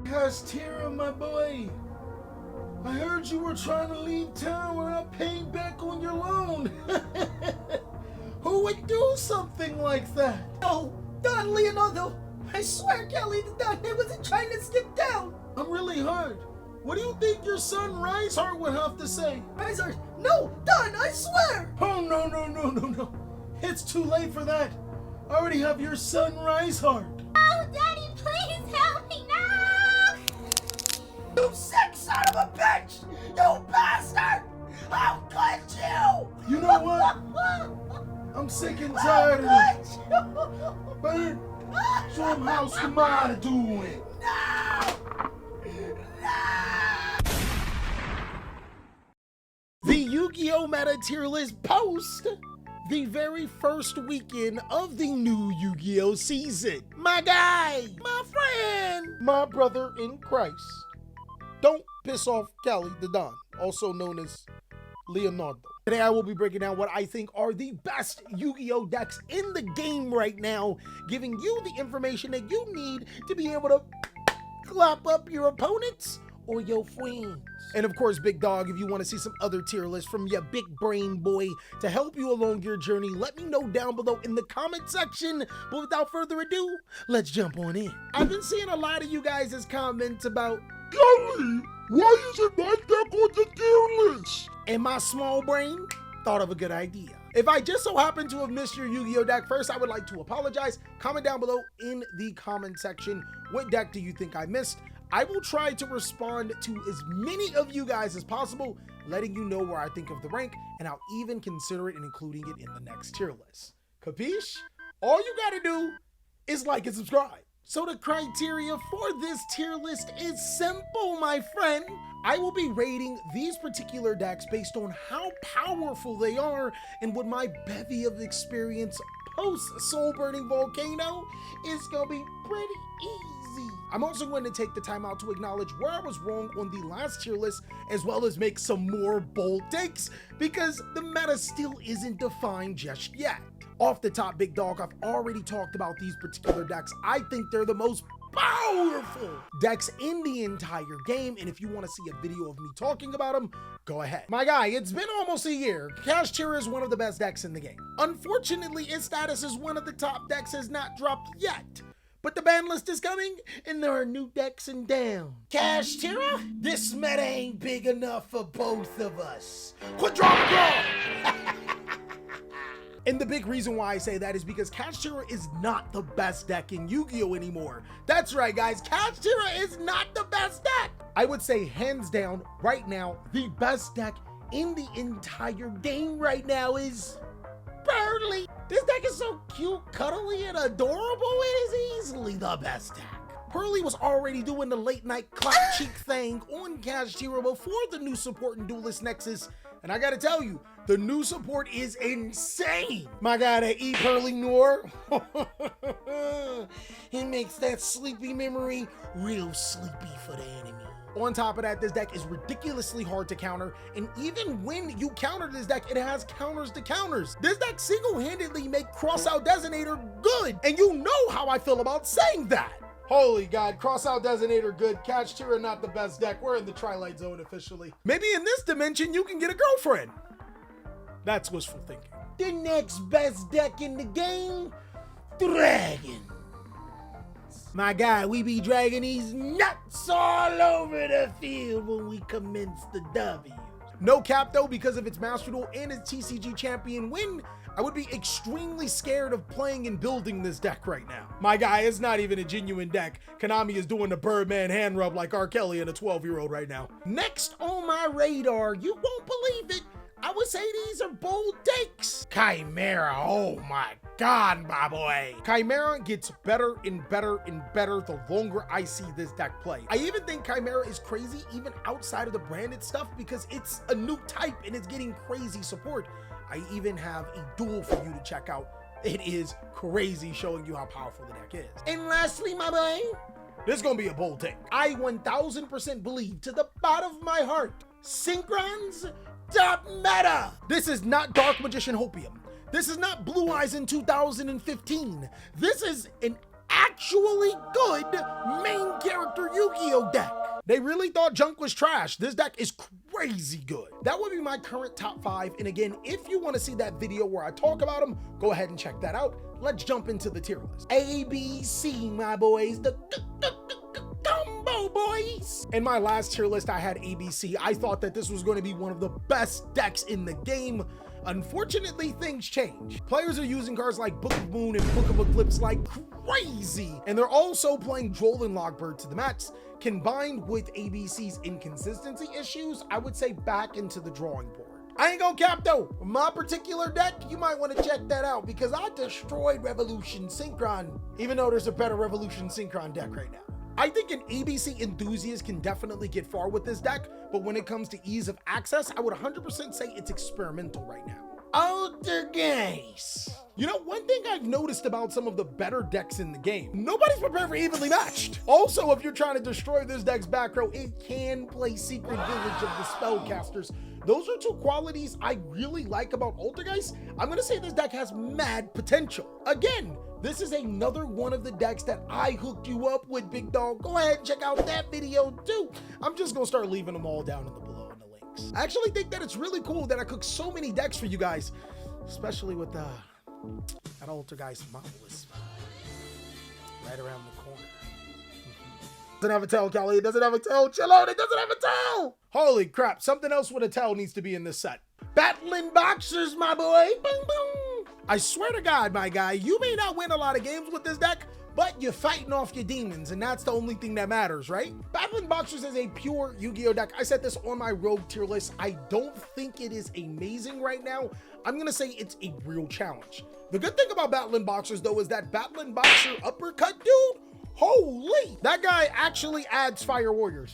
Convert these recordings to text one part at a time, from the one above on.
Castor, my boy, I heard you were trying to leave town without paying back on your loan. Who would do something like that? No, Don Leonardo, I swear Kelly the Don wasn't trying to skip town. I'm really hurt. What do you think your son Riseheart would have to say? Riseheart, no, Don, I swear. Oh, no. It's too late for that. I already have your son Riseheart. Oh, Daddy, please help me now! You sick son of a bitch! You bastard! How could you? You know what? I'm sick and tired of it. But show him how Skamata doing. No! The Yu-Gi-Oh! Meta tier list post the very first weekend of the new Yu-Gi-Oh! Season. My guy, my friend, my brother in Christ. Don't piss off Callie the Don, also known as Leonardo. Today I will be breaking down what I think are the best Yu-Gi-Oh! Decks in the game right now, giving you the information that you need to be able to clap up your opponents or your friends. And of course, big dog, if you want to see some other tier lists from your big brain boy to help you along your journey, let me know down below in the comment section. But without further ado, let's jump on in. I've been seeing a lot of you guys' comments about, Kelly, why isn't my deck on the tier list? and my small brain thought of a good idea. If I just so happen to have missed your Yu-Gi-Oh! Deck, first I would like to apologize. Comment down below in the comment section, what deck do you think I missed? I will try to respond to as many of you guys as possible, letting you know where I think of the rank, and I'll even consider it and including it in the next tier list. Capiche? All you gotta do is like and subscribe. So the criteria for this tier list is simple, my friend. I will be rating these particular decks based on how powerful they are, and with my bevy of experience post Soul Burning Volcano, it's gonna be pretty easy. I'm also going to take the time out to acknowledge where I was wrong on the last tier list, as well as make some more bold takes, because the meta still isn't defined just yet. Off the top, big dog, I've already talked about these particular decks. I think they're the most powerful decks in the entire game, and if you want to see a video of me talking about them, go ahead. My guy, it's been almost a year. Castor is one of the best decks in the game. Unfortunately, its status as one of the top decks has not dropped yet. But the ban list is coming, and there are new decks in down. Castor, this meta ain't big enough for both of us. Quadruple! And the big reason why I say that is because Castor is not the best deck in Yu-Gi-Oh! Anymore. That's right, guys, Castor is not the best deck. I would say hands down, right now, the best deck in the entire game right now is Pearly. This deck is so cute, cuddly, and adorable, it is easily the best deck. Pearly was already doing the late night clap cheek thing on Castor before the new support in Duelist Nexus, and I gotta tell you, the new support is insane. My guy, that E Pearly Noir, it makes that sleepy memory real sleepy for the enemy. On top of that, this deck is ridiculously hard to counter, and even when you counter this deck, it has counters to counters. This deck single-handedly make Crossout Designator good, and you know how I feel about saying that. Holy God, Crossout Designator good, Castor not the best deck. We're in the Twilight Zone officially. Maybe in this dimension, you can get a girlfriend. That's wishful thinking. The next best deck in the game, Dragon. My guy, we be dragging these nuts all over the field when we commence the W. No cap though, because of its Master Duel and its TCG champion win, I would be extremely scared of playing and building this deck right now. My guy, it's not even a genuine deck. Konami is doing the Birdman hand rub like R. Kelly and a 12-year-old right now. Next on my radar, you won't believe it, I would say these are bold takes. Chimera, oh my God, my boy. Chimera gets better and better and better the longer I see this deck play. I even think Chimera is crazy even outside of the branded stuff because it's a new type and it's getting crazy support. I even have a duel for you to check out. It is crazy showing you how powerful the deck is. And lastly, my boy, this is gonna be a bold take. I 1000% believe to the bottom of my heart, Synchron's top meta. This is not Dark Magician Hopium. This is not Blue Eyes in 2015. This is an actually good main character Yu-Gi-Oh deck. They really thought junk was trash. This deck is crazy good. That would be my current top 5. And again, if you want to see that video where I talk about them, go ahead and check that out. Let's jump into the tier list. ABC, my boys, the combo boys. In my last tier list, I had ABC. I thought that this was going to be one of the best decks in the game. Unfortunately, things change. Players are using cards like Book of Moon and Book of Eclipse like crazy, and they're also playing Droll and Logbird to the max. Combined with ABC's inconsistency issues, I would say back into the drawing board. I ain't gonna cap though, my particular deck, you might want to check that out because I destroyed Revolution Synchron, even though there's a better Revolution Synchron deck right now. I think an ABC enthusiast can definitely get far with this deck, but when it comes to ease of access, I would 100% say it's experimental right now. Poltergeist. You know, one thing I've noticed about some of the better decks in the game, nobody's prepared for evenly matched. Also, if you're trying to destroy this deck's back row, it can play Secret Village of the Spellcasters. Those are two qualities I really like about Poltergeist. I'm gonna say this deck has mad potential. Again, this is another one of the decks that I hooked you up with, big dog. Go ahead and check out that video too. I'm just gonna start leaving them all down in the below in the links. I actually think that it's really cool that I cooked so many decks for you guys, especially with that Poltergeist model is right around the corner. Doesn't have a tail, Kelly. It doesn't have a tail. Chill out. It doesn't have a tail. Holy crap. Something else with a tail needs to be in this set. Battling Boxers, my boy. Boom, boom. I swear to God, my guy, you may not win a lot of games with this deck, but you're fighting off your demons, and that's the only thing that matters, right? Battling Boxers is a pure Yu-Gi-Oh deck. I said this on my Rogue tier list. I don't think it is amazing right now. I'm gonna say it's a real challenge. The good thing about Battling Boxers, though, is that Battling Boxer uppercut dude, holy, that guy actually adds Fire Warriors.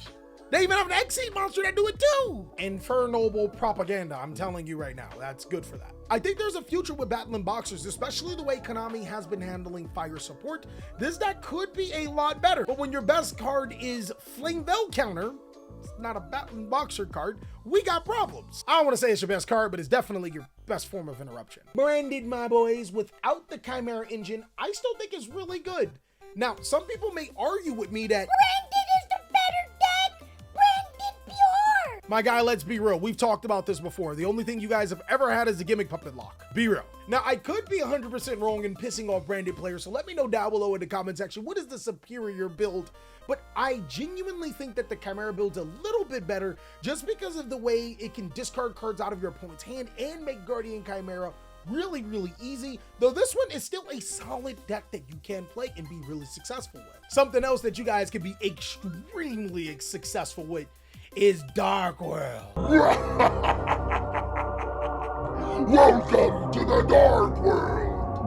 They even have an Exceed monster that do it too. Infernal propaganda, I'm telling you right now, that's good for that. I think there's a future with Battling Boxers, especially the way Konami has been handling fire support. This deck could be a lot better, but when your best card is Flame Veil Counter, it's not a Battling Boxer card, we got problems. I don't want to say it's your best card, but it's definitely your best form of interruption. Branded, my boys, without the Chimera engine, I still think it's really good. Now, some people may argue with me that Branded is the better deck. Branded pure. my guy, let's be real. We've talked about this before. The only thing you guys have ever had is the gimmick puppet lock. Be real. Now, I could be 100% wrong in pissing off branded players, so let me know down below in the comment section, what is the superior build? But I genuinely think that the Chimera build's a little bit better just because of the way it can discard cards out of your opponent's hand and make Guardian Chimera really, really easy, though this one is still a solid deck that you can play and be really successful with. Something else that you guys can be extremely successful with is Dark World. Welcome to the Dark World.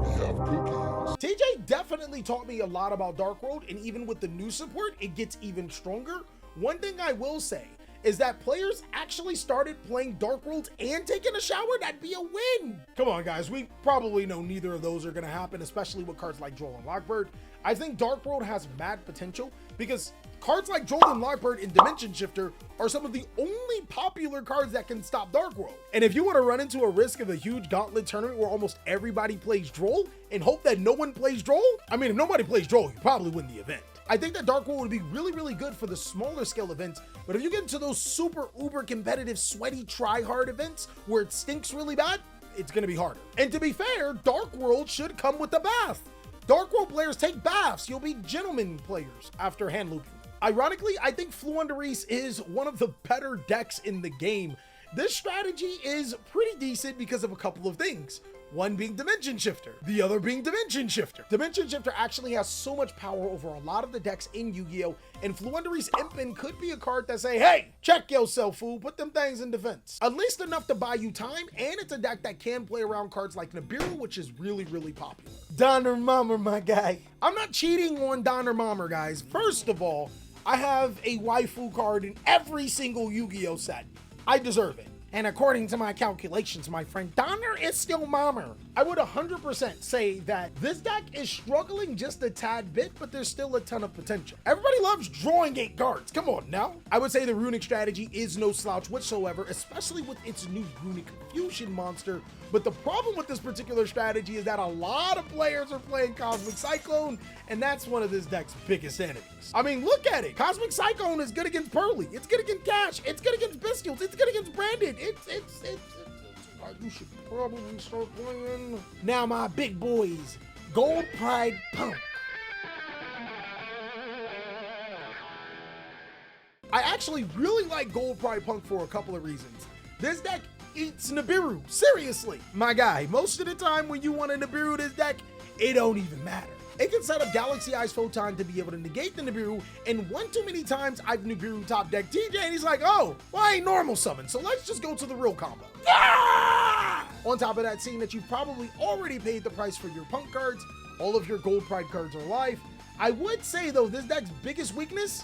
We have cookies. TJ definitely taught me a lot about Dark World, and even with the new support, it gets even stronger. One thing I will say is that players actually started playing Dark World and taking a shower. That'd be a win. Come on, guys. We probably know neither of those are going to happen, especially with cards like Droll and Logbird. I think Dark World has mad potential because cards like Droll and Logbird and Dimension Shifter are some of the only popular cards that can stop Dark World. And if you want to run into a risk of a huge gauntlet tournament where almost everybody plays Droll and hope that no one plays Droll, I mean, if nobody plays Droll, you probably win the event. I think that Dark World would be really, really good for the smaller scale events, but if you get into those super uber competitive, sweaty, try-hard events where it stinks really bad, it's going to be harder. And to be fair, Dark World should come with a bath. Dark World players take baths. You'll be gentlemen players after hand looping. Ironically, I think Fluundereese is one of the better decks in the game. This strategy is pretty decent because of a couple of things. One being Dimension Shifter, the other being Dimension Shifter. Dimension Shifter actually has so much power over a lot of the decks in Yu-Gi-Oh! And Fluundereese Impin could be a card that say, hey, check yourself, fool, put them things in defense. At least enough to buy you time, and it's a deck that can play around cards like Nibiru, which is really, really popular. Donner Mommer, my guy. I'm not cheating on Donner Mommer, guys. First of all, I have a waifu card in every single Yu-Gi-Oh! Set. I deserve it. And according to my calculations, my friend, Donner is still mommer. I would 100% say that this deck is struggling just a tad bit, but there's still a ton of potential. Everybody loves drawing 8 cards. Come on now. I would say the runic strategy is no slouch whatsoever, especially with its new runic fusion monster. But the problem with this particular strategy is that a lot of players are playing Cosmic Cyclone, and that's one of this deck's biggest enemies. I mean, look at it. Cosmic Cyclone is good against Pearly. It's good against Cash. It's good against Bestials. It's good against Branded. You should probably start playing. Now, my big boys, Gold Pride Punk. I actually really like Gold Pride Punk for a couple of reasons. This deck eats Nibiru, seriously. My guy, most of the time when you want to Nibiru this deck, it don't even matter. It can set up Galaxy Eyes Photon to be able to negate the Nibiru, and one too many times I've Nibiru top deck TJ, and he's like, oh, well, I ain't normal summon, so let's just go to the real combo. Ah! On top of that, seeing that you've probably already paid the price for your Punk cards, all of your Gold Pride cards are live. I would say, though, this deck's biggest weakness,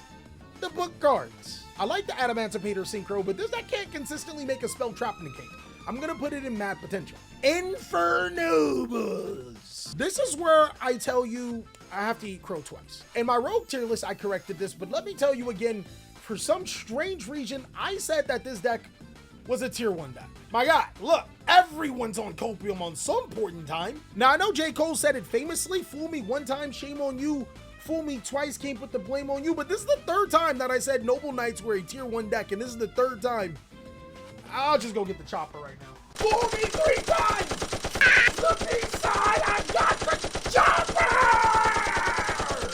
the book cards. I like the Adamantipator Synchro, but this deck can't consistently make a spell trap negate. I'm gonna put it in mad potential. Infernobles. This is where I tell you I have to eat crow twice. In my rogue tier list, I corrected this, but let me tell you again, for some strange reason, I said that this deck was a tier 1 deck. My God, look, everyone's on Copium on some point in time. Now, I know J. Cole said it famously, fool me one time, shame on you. Fool me twice, can't put the blame on you. But this is the 3rd time that I said Noble Knights were a tier 1 deck, and this is the 3rd time. I'll just go get the chopper right now. Fool me 3 times! The B-side, I got the chopper!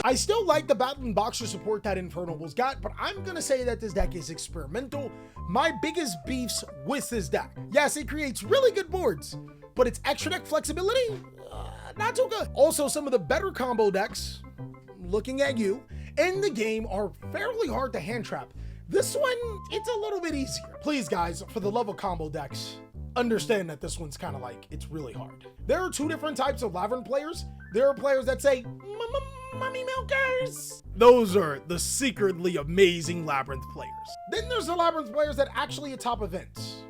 I still like the Battling Boxer support that Infernobles got, but I'm gonna say that this deck is experimental. My biggest beefs with this deck. Yes, it creates really good boards, but its extra deck flexibility, not too good. Also, some of the better combo decks, looking at you, in the game are fairly hard to hand trap. This one, it's a little bit easier. Please guys, for the love of combo decks, understand that this one's kind of like, it's really hard. There are 2 different types of Labyrinth players. There are players that say, Mummy Milkers. Those are the secretly amazing Labyrinth players. Then there's the Labyrinth players that actually atop events.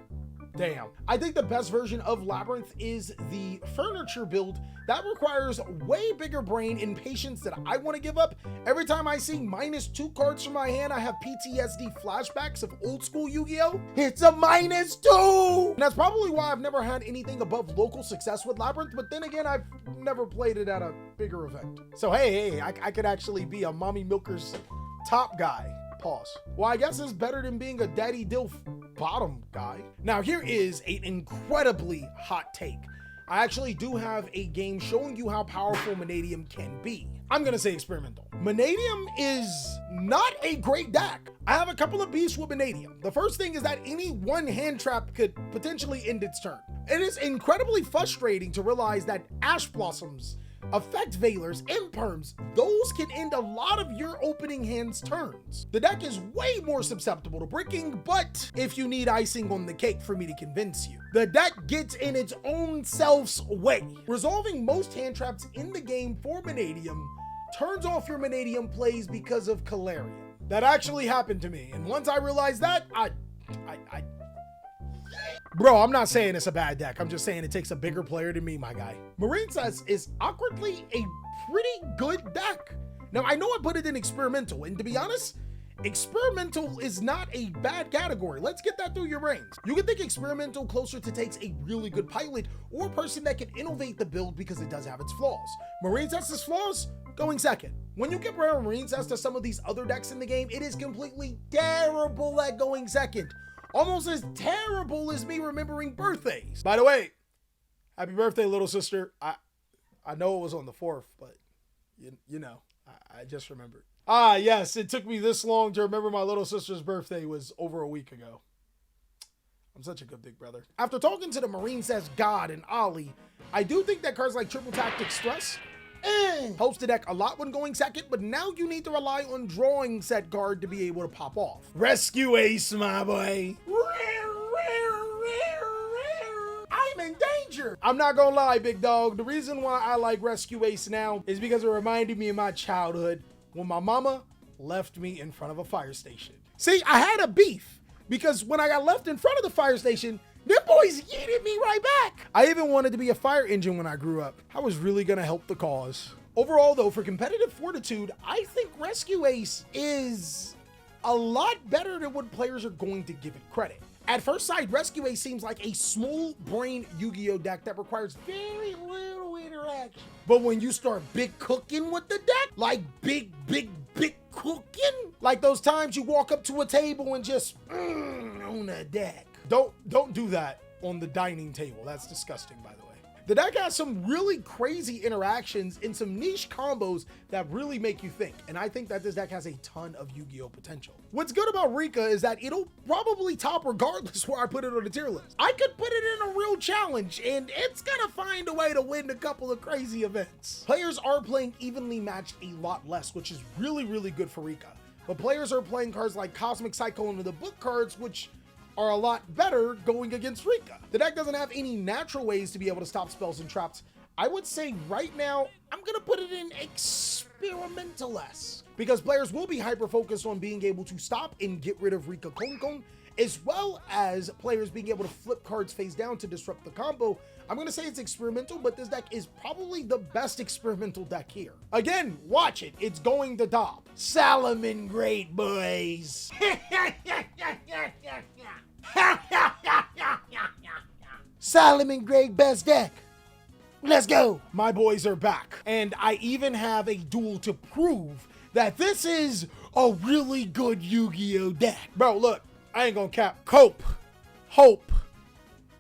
Damn. I think the best version of Labyrinth is the furniture build that requires way bigger brain and patience that I want to give up. Every time I see -2 cards from my hand, I have PTSD flashbacks of old school Yu-Gi-Oh! It's a -2! And that's probably why I've never had anything above local success with Labyrinth, but then again, I've never played it at a bigger event. So hey, I could actually be a Mommy Milker's top guy. Pause. Well, I guess it's better than being a Daddy Dilf bottom guy. Now, here is an incredibly hot take. I actually do have a game showing you how powerful Manadium can be. I'm gonna say experimental. Manadium is not a great deck. I have a couple of beefs with Manadium. The first thing is that any one hand trap could potentially end its turn. It is incredibly frustrating to realize that Ash Blossoms, Effect Veilers, Imperms, those can end a lot of your opening hand's turns. The deck is way more susceptible to bricking, but if you need icing on the cake for me to convince you, the deck gets in its own self's way. Resolving most hand traps in the game for Manadium turns off your Manadium plays because of Calarium. That actually happened to me, and once I realized that, Bro, I'm not saying it's a bad deck. I'm just saying it takes a bigger player than me, my guy. Marincess is awkwardly a pretty good deck. Now, I know I put it in experimental, and to be honest, experimental is not a bad category. Let's get that through your brains. You can think experimental closer to takes a really good pilot or a person that can innovate the build because it does have its flaws. Marincess's flaws? Going second. When you compare Marincess to some of these other decks in the game, it is completely terrible at going second. Almost as terrible as me remembering birthdays. By the way, happy birthday, little sister. I know it was on the 4th, but you know, I just remembered. Ah, yes, it took me this long to remember my little sister's birthday was over a week ago. I'm such a good big brother. After talking to the Marincess God and Ollie, I do think that cards like Triple Tactic Stress helps the deck a lot when going second, but now you need to rely on drawing set card to be able to pop off. Rescue Ace, my boy. I'm in danger. I'm not gonna lie, big dog. The reason why I like Rescue Ace now is because it reminded me of my childhood when my mama left me in front of a fire station. See, I had a beef because when I got left in front of the fire station, them boys yeeted me right back. I even wanted to be a fire engine when I grew up. I was really gonna help the cause. Overall though, for competitive fortitude, I think Rescue Ace is a lot better than what players are going to give it credit. At first sight, Rescue Ace seems like a small brain Yu-Gi-Oh deck that requires very little interaction. But when you start big cooking with the deck, like big cooking, like those times you walk up to a table and just on a deck. Don't do that on the dining table. That's disgusting, by the way. The deck has some really crazy interactions and some niche combos that really make you think. And I think that this deck has a ton of Yu-Gi-Oh potential. What's good about Rika is that it'll probably top regardless where I put it on the tier list. I could put it in a real challenge and it's gonna find a way to win a couple of crazy events. Players are playing evenly matched a lot less, which is really, really good for Rika. But players are playing cards like Cosmic Cyclone and the book cards, which are a lot better going against Rika. The deck doesn't have any natural ways to be able to stop spells and traps. I would say right now, I'm gonna put it in experimental S, because players will be hyper-focused on being able to stop and get rid of Rika Konkon, as well as players being able to flip cards face down to disrupt the combo. I'm gonna say it's experimental, but this deck is probably the best experimental deck here. Again, watch it, it's going to top. Salomon Great, boys. Salomon Great, best deck. Let's go. My boys are back. And I even have a duel to prove that this is a really good Yu-Gi-Oh deck. Bro, look, I ain't gonna cap. Cope, hope,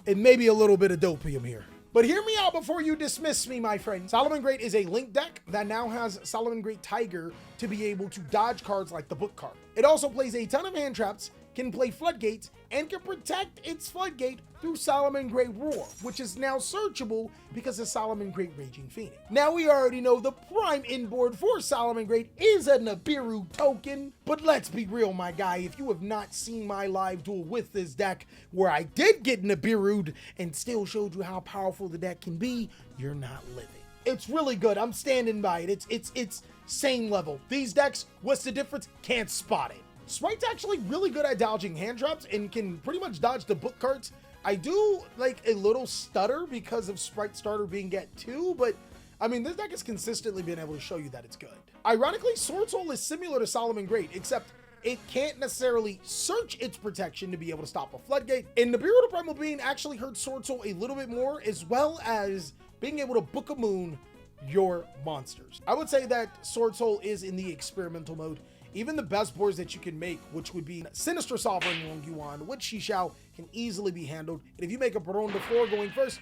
and maybe a little bit of dopium here. But hear me out before you dismiss me, my friend. Salomon Great is a link deck that now has Salomon Great Tiger to be able to dodge cards like the book card. It also plays a ton of hand traps, can play floodgates, and can protect its floodgate through Salomon Great Roar, which is now searchable because of Salomon Great Raging Phoenix. Now we already know the prime inboard for Salomon Great is a Nibiru token, but let's be real, my guy, if you have not seen my live duel with this deck where I did get Nibiru'd and still showed you how powerful the deck can be, you're not living. It's really good. I'm standing by it. It's same level. These decks, what's the difference? Can't spot it. Sprite's actually really good at dodging hand traps and can pretty much dodge the book cards. I do like a little stutter because of Sprite Starter being at 2, but I mean, this deck has consistently been able to show you that it's good. Ironically, Sword Soul is similar to Salomon Great, except it can't necessarily search its protection to be able to stop a floodgate. And Nibiru the Primal Being actually hurts Sword Soul a little bit more, as well as being able to Book of Moon your monsters. I would say that Sword Soul is in the experimental mode. Even the best boards that you can make, which would be Sinister Sovereign Wong Yuan, which Shishao can easily be handled. And if you make a Baron de Flor going first,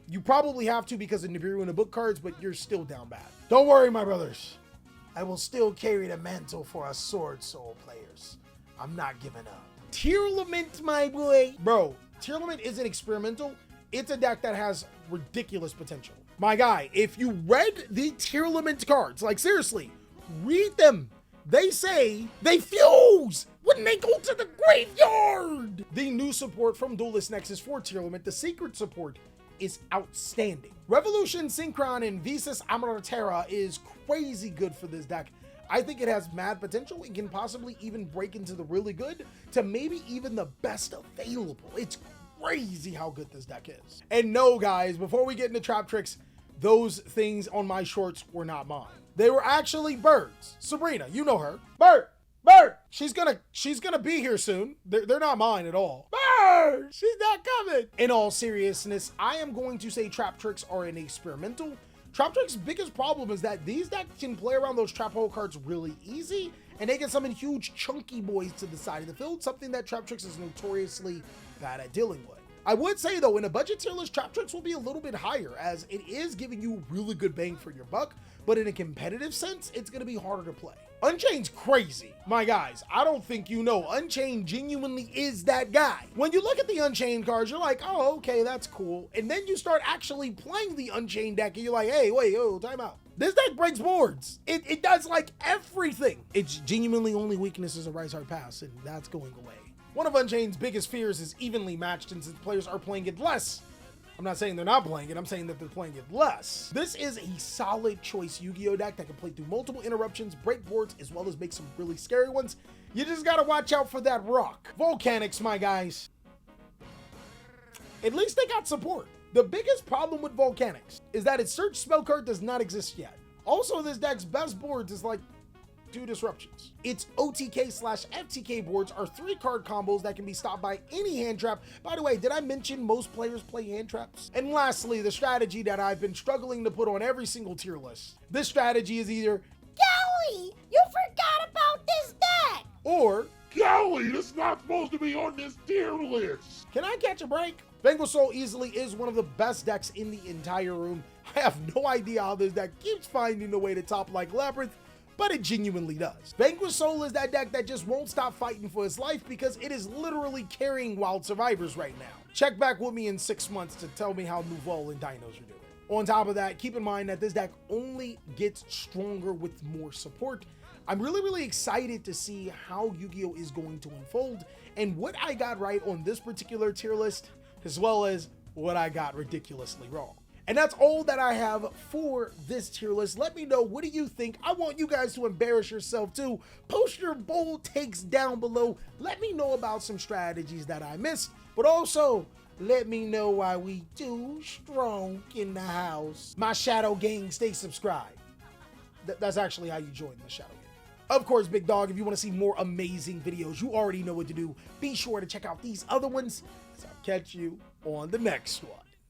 you probably have to because of Nibiru and the book cards, but you're still down bad. Don't worry, my brothers. I will still carry the mantle for us Sword Soul players. I'm not giving up. Tearlament, my boy. Bro, Tearlament isn't experimental. It's a deck that has ridiculous potential. My guy, if you read the Tearlament cards, like seriously, read them. They say they fuse when they go to the graveyard. The new support from Duelist Nexus for Tearlament, the secret support, is outstanding. Revolution, Synchron, and Visas Amarantera is crazy good for this deck. I think it has mad potential. It can possibly even break into the really good to maybe even the best available. It's crazy how good this deck is. And no, guys, before we get into trap tricks, those things on my shorts were not mine. They were actually Bird's. Sabrina, you know her. Bird! She's gonna be here soon. They're not mine at all. Bird! She's not coming. In all seriousness, I am going to say trap tricks are an experimental. Trap tricks' biggest problem is that these decks can play around those trap hole cards really easy, and they can summon huge chunky boys to the side of the field, something that trap tricks is notoriously bad at dealing with. I would say though, in a budget tier list, trap tricks will be a little bit higher as it is giving you really good bang for your buck, but in a competitive sense, it's gonna be harder to play. Unchained's crazy. My guys, I don't think you know, Unchained genuinely is that guy. When you look at the Unchained cards, you're like, oh, okay, that's cool. And then you start actually playing the Unchained deck and you're like, hey, wait, oh, time out. This deck breaks boards. It does like everything. Its genuinely only weakness is a Rise Hard Pass, and that's going away. One of Unchained's biggest fears is evenly matched, and since players are playing it less, I'm not saying they're not playing it, I'm saying that they're playing it less. This is a solid choice Yu-Gi-Oh deck that can play through multiple interruptions, break boards, as well as make some really scary ones. You just gotta watch out for that rock. Volcanics, my guys. At least they got support. The biggest problem with Volcanics is that its search spell card does not exist yet. Also, this deck's best boards is like 2 disruptions. Its OTK/FTK boards are 3-card combos that can be stopped by any hand trap. By the way, did I mention most players play hand traps? And lastly, the strategy that I've been struggling to put on every single tier list. This strategy is either Golly, you forgot about this deck! or Golly, it's not supposed to be on this tier list. can I catch a break? Vanquish Soul easily is one of the best decks in the entire room. I have no idea how this deck keeps finding a way to top like Labyrinth, but it genuinely does. Vanquish Soul is that deck that just won't stop fighting for its life because it is literally carrying Wild Survivors right now. Check back with me in 6 months to tell me how Nuval and Dinos are doing. On top of that, keep in mind that this deck only gets stronger with more support. I'm really excited to see how Yu-Gi-Oh is going to unfold and what I got right on this particular tier list, as well as what I got ridiculously wrong. And that's all that I have for this tier list. Let me know, what do you think? I want you guys to embarrass yourself too. Post your bold takes down below. Let me know about some strategies that I missed, but also let me know why we too strong in the house. My Shadow Gang, stay subscribed. That's actually how you join the Shadow Gang. Of course, big dog, if you want to see more amazing videos, you already know what to do. Be sure to check out these other ones. So I'll catch you on the next one.